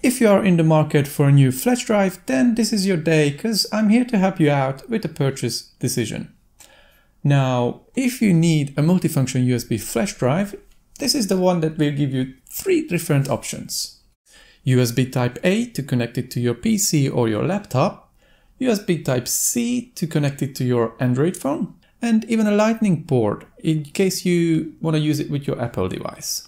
If you are in the market for a new flash drive, then this is your day, because I'm here to help you out with a purchase decision. Now, if you need a multifunction USB flash drive, this is the one that will give you 3 different options. USB Type A to connect it to your PC or your laptop, USB Type C to connect it to your Android phone, and even a Lightning port in case you want to use it with your Apple device.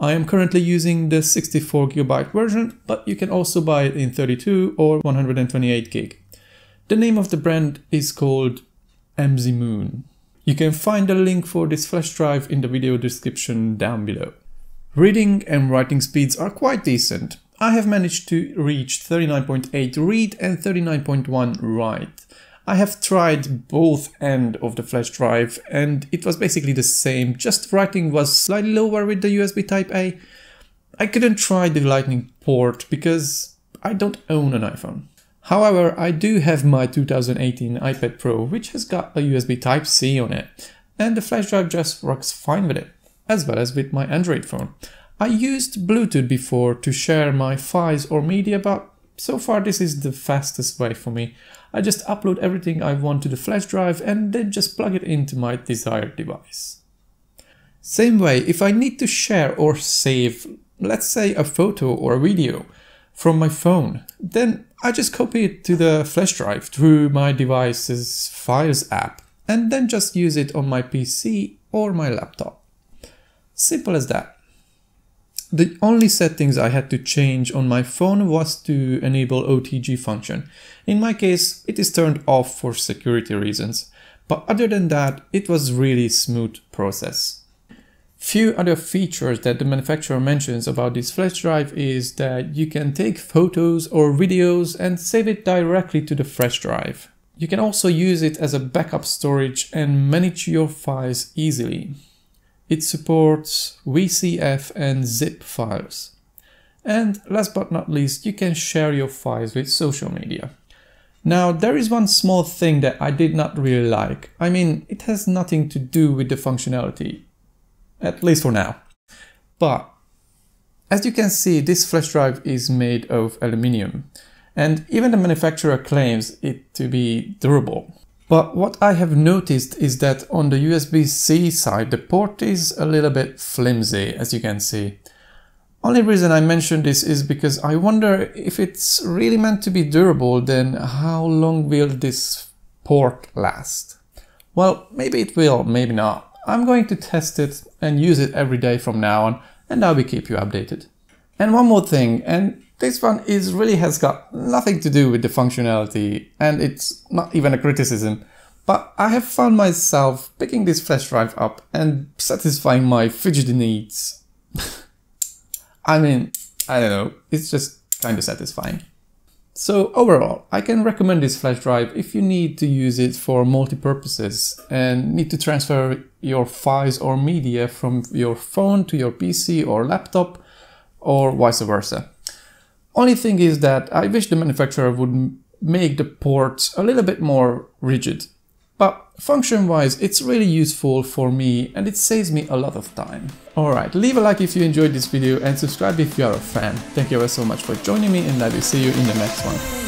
I am currently using the 64GB version, but you can also buy it in 32 or 128GB. The name of the brand is called MZMoon. You can find the link for this flash drive in the video description down below. Reading and writing speeds are quite decent. I have managed to reach 39.8 read and 39.1 write. I have tried both ends of the flash drive and it was basically the same, just writing was slightly lower with the USB Type A. I couldn't try the Lightning port because I don't own an iPhone. However, I do have my 2018 iPad Pro, which has got a USB Type C on it, and the flash drive just works fine with it, as well as with my Android phone. I used Bluetooth before to share my files or media, but so far this is the fastest way for me. I just upload everything I want to the flash drive and then just plug it into my desired device. Same way, if I need to share or save, let's say a photo or a video from my phone, then I just copy it to the flash drive through my device's Files app and then just use it on my PC or my laptop. Simple as that. The only settings I had to change on my phone was to enable OTG function. In my case, it is turned off for security reasons, but other than that, it was really smooth process. Few other features that the manufacturer mentions about this flash drive is that you can take photos or videos and save it directly to the flash drive. You can also use it as a backup storage and manage your files easily. It supports VCF and zip files. And last but not least, you can share your files with social media. Now, there is one small thing that I did not really like. I mean, it has nothing to do with the functionality, at least for now. But as you can see, this flash drive is made of aluminium, and even the manufacturer claims it to be durable. But what I have noticed is that on the USB-C side, the port is a little bit flimsy, as you can see. Only reason I mention this is because I wonder if it's really meant to be durable, then how long will this port last? Well, maybe it will, maybe not. I'm going to test it and use it every day from now on, and I will keep you updated. And one more thing, and this one really has got nothing to do with the functionality, and it's not even a criticism, but I have found myself picking this flash drive up and satisfying my fidgety needs. I mean, I don't know, it's just kind of satisfying. So overall, I can recommend this flash drive if you need to use it for multi-purposes and need to transfer your files or media from your phone to your PC or laptop, or vice versa. Only thing is that I wish the manufacturer would make the ports a little bit more rigid. But function-wise, it's really useful for me and it saves me a lot of time. Alright, leave a like if you enjoyed this video and subscribe if you are a fan. Thank you ever so much for joining me, and I will see you in the next one.